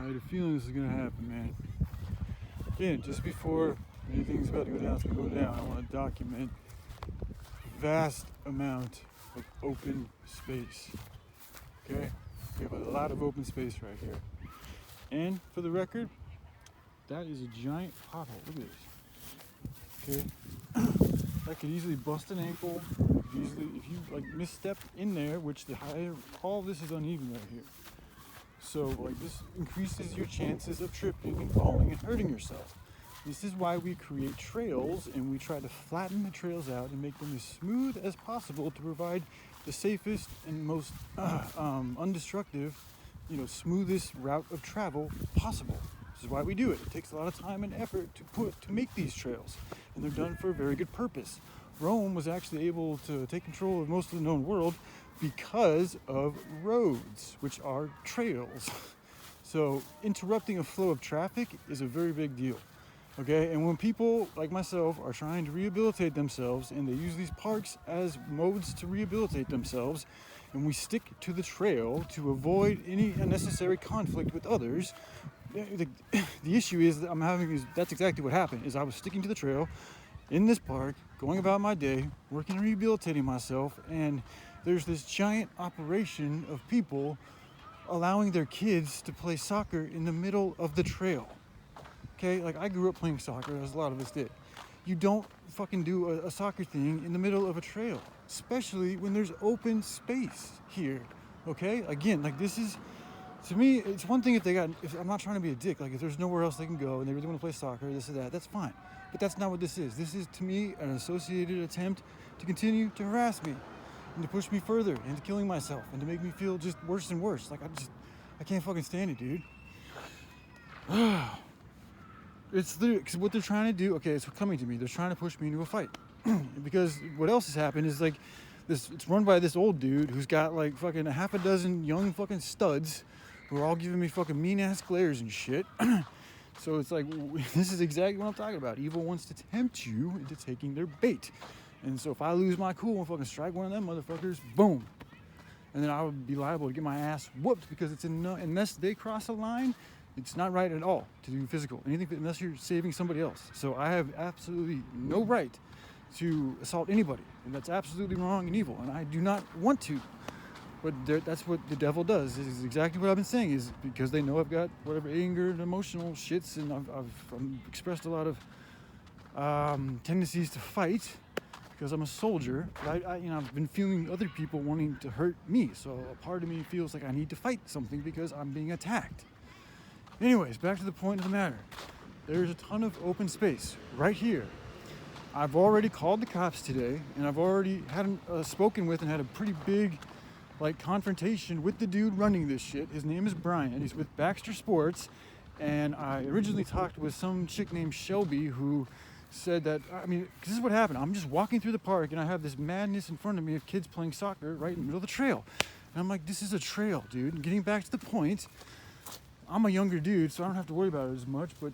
I had a feeling this was gonna happen, man. Again, just before anything's about to go down, it's gonna go down. I want to document vast amount of open space. Okay, we have a lot of open space right here. And for the record, that is a giant pothole. Look at this. Okay, that could easily bust an ankle. Easily, if you like misstep in there, which the higher, all this is uneven right here. So like this increases your chances of tripping and falling and hurting yourself. This is why we create trails and we try to flatten the trails out and make them as smooth as possible to provide the safest and most undestructive, smoothest route of travel possible. This is why we do it. It takes a lot of time and effort to make these trails, and they're done for a very good purpose. Rome was actually able to take control of most of the known world because of roads, which are trails. So interrupting a flow of traffic is a very big deal. Okay, and when people like myself are trying to rehabilitate themselves and they use these parks as modes to rehabilitate themselves, and we stick to the trail to avoid any unnecessary conflict with others, the issue is that that's exactly what happened. Is I was sticking to the trail in this park, going about my day, working and rehabilitating myself, and there's this giant operation of people allowing their kids to play soccer in the middle of the trail. Okay, like I grew up playing soccer, as a lot of us did. You don't fucking do a soccer thing in the middle of a trail, especially when there's open space here. Okay, again, like this is, to me, it's one thing if I'm not trying to be a dick, like if there's nowhere else they can go and they really want to play soccer, this or that, that's fine. But that's not what this is. This is, to me, an associated attempt to continue to harass me and to push me further into killing myself and to make me feel just worse and worse. Like I can't fucking stand it, dude. It's because what they're trying to do, okay, it's coming to me. They're trying to push me into a fight. Because what else has happened is like this, it's run by this old dude who's got like fucking a half a dozen young fucking studs who are all giving me fucking mean ass glares and shit. So it's like, this is exactly what I'm talking about. Evil wants to tempt you into taking their bait. And so if I lose my cool and fucking strike one of them motherfuckers, boom. And then I would be liable to get my ass whooped because it's unless they cross a line, it's not right at all to do physical. Anything unless you're saving somebody else. So I have absolutely no right to assault anybody. And that's absolutely wrong and evil. And I do not want to. But that's what the devil does. This is exactly what I've been saying, is because they know I've got whatever anger and emotional shits, and I've expressed a lot of tendencies to fight because I'm a soldier. I've been feeling other people wanting to hurt me. So a part of me feels like I need to fight something because I'm being attacked. Anyways, back to the point of the matter. There's a ton of open space right here. I've already called the cops today, and I've already had spoken with and had a pretty big confrontation with the dude running this shit. His name is Brian. He's with Baxter Sports, and I originally talked with some chick named Shelby who said that, this is what happened. I'm just walking through the park and I have this madness in front of me of kids playing soccer right in the middle of the trail. And I'm like, this is a trail, dude. And getting back to the point, I'm a younger dude, so I don't have to worry about it as much, but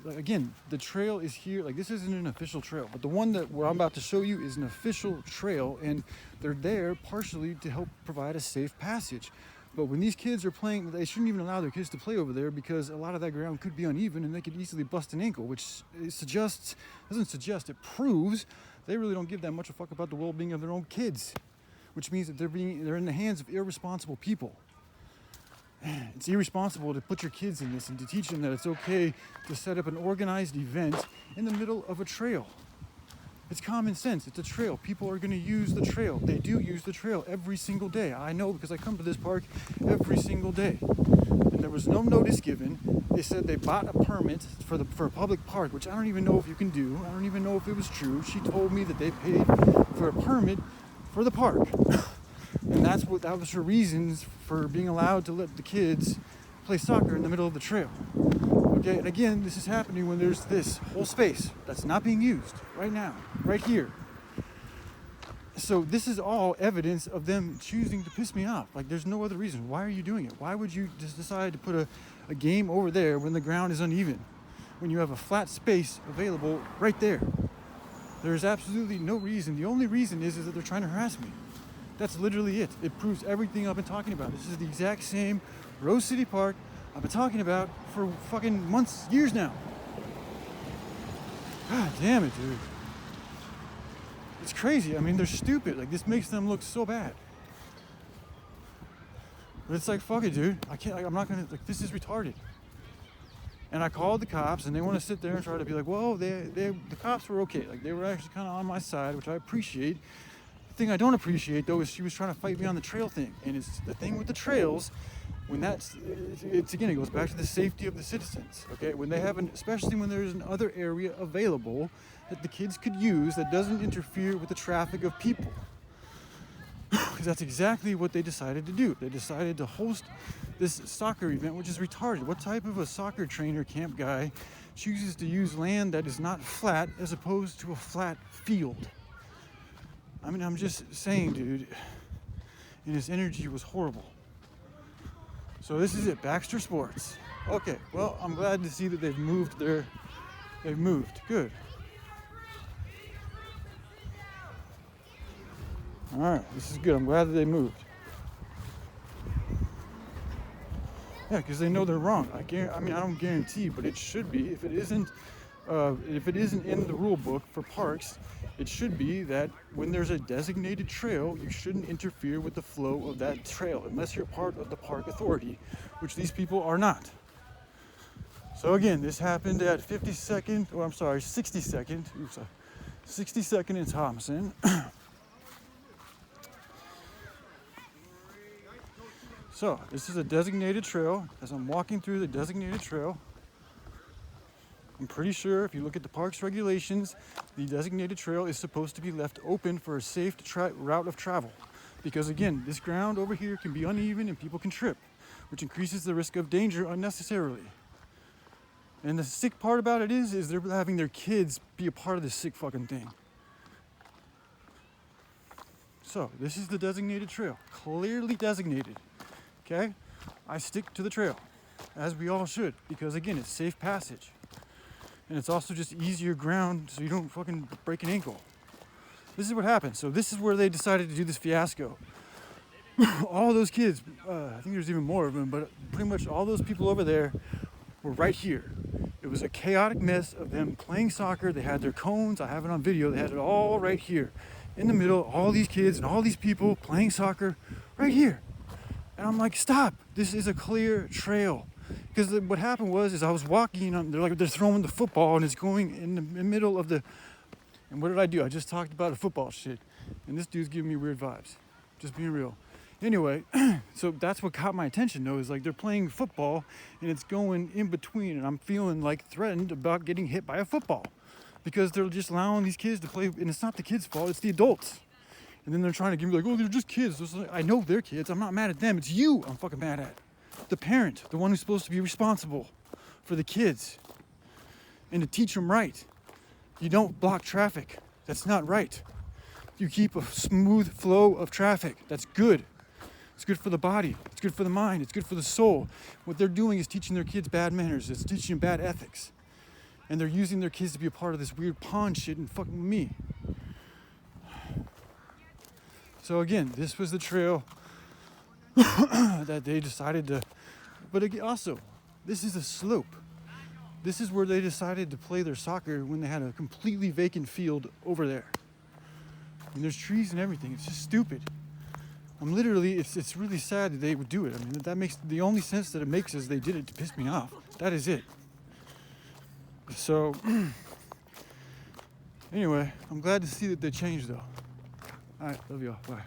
again, the trail is here. Like, this isn't an official trail, but the one where I'm about to show you is an official trail, and they're there partially to help provide a safe passage. But when these kids are playing, they shouldn't even allow their kids to play over there because a lot of that ground could be uneven and they could easily bust an ankle, which it proves they really don't give that much a fuck about the well-being of their own kids, which means that they're in the hands of irresponsible people. It's irresponsible to put your kids in this and to teach them that it's okay to set up an organized event in the middle of a trail. It's common sense. It's a trail. People are going to use the trail. They do use the trail every single day. I know because I come to this park every single day. And there was no notice given. They said they bought a permit for a public park, which I don't even know if you can do. I don't even know if it was true. She told me that they paid for a permit for the park. And that was her reasons for being allowed to let the kids play soccer in the middle of the trail. Okay, and again, this is happening when there's this whole space that's not being used right now, right here. So this is all evidence of them choosing to piss me off. Like, there's no other reason. Why are you doing it? Why would you just decide to put a game over there when the ground is uneven? When you have a flat space available right there? There's absolutely no reason. The only reason is that they're trying to harass me. That's literally it. It proves everything I've been talking about. This is the exact same Rose City Park I've been talking about for fucking months, years now. God damn it, dude. It's crazy. I mean, they're stupid. Like, this makes them look so bad. But it's like, fuck it, dude. I can't, like, I'm not gonna, like, this is retarded. And I called the cops, and they want to sit there and try to be like, well, the cops were okay. Like, they were actually kind of on my side, which I appreciate. The thing I don't appreciate, though, is she was trying to fight me on the trail thing. And it's the thing with the trails, when it's again, it goes back to the safety of the citizens, okay? When they have, especially when there's another area available that the kids could use that doesn't interfere with the traffic of people. Because that's exactly what they decided to do. They decided to host this soccer event, which is retarded. What type of a soccer trainer camp guy chooses to use land that is not flat as opposed to a flat field? I mean, I'm just saying, dude, and his energy was horrible. So this is it, Baxter Sports. Okay, well, I'm glad to see that they've moved. Good. All right, this is good. I'm glad that they moved. Yeah, because they know they're wrong. I don't guarantee, but it should be. If it isn't in the rule book for parks, it should be that when there's a designated trail, you shouldn't interfere with the flow of that trail unless you're part of the park authority, which these people are not. So again, this happened at 62nd and Thompson. So this is a designated trail. As I'm walking through the designated trail, I'm pretty sure if you look at the park's regulations, the designated trail is supposed to be left open for a safe route of travel. Because again, this ground over here can be uneven and people can trip, which increases the risk of danger unnecessarily. And the sick part about it is they're having their kids be a part of this sick fucking thing. So this is the designated trail, clearly designated. Okay, I stick to the trail, as we all should, because again, it's safe passage. And it's also just easier ground so you don't fucking break an ankle. This is what happened. So this is where they decided to do this fiasco. All those kids, I think there's even more of them, but pretty much all those people over there were right here. It was a chaotic mess of them playing soccer. They had their cones. I have it on video. They had it all right here in the middle. All these kids and all these people playing soccer right here. And I'm like, stop, this is a clear trail. Because what happened was I was walking, and they're throwing the football, and it's going in the middle of the, and what did I do? I just talked about a football shit. And this dude's giving me weird vibes. Just being real. Anyway, so that's what caught my attention though, is like they're playing football, and it's going in between, and I'm feeling like threatened about getting hit by a football. Because they're just allowing these kids to play, and it's not the kids' fault, it's the adults. And then they're trying to give me like, oh, they're just kids. I know they're kids. I'm not mad at them. It's you I'm fucking mad at. The parent, the one who's supposed to be responsible for the kids and to teach them right. You don't block traffic. That's not right. You keep a smooth flow of traffic. That's good. It's good for the body. It's good for the mind. It's good for the soul. What they're doing is teaching their kids bad manners. It's teaching them bad ethics. And they're using their kids to be a part of this weird pawn shit and fucking me. So again, this was the trail that they decided to, but again, also, this is a slope. This is where they decided to play their soccer when they had a completely vacant field over there. And there's trees and everything. It's just stupid. I'm literally, it's really sad that they would do it. I mean, that makes, the only sense that it makes is they did it to piss me off. That is it. So, anyway, I'm glad to see that they changed though. All right, love y'all. Bye.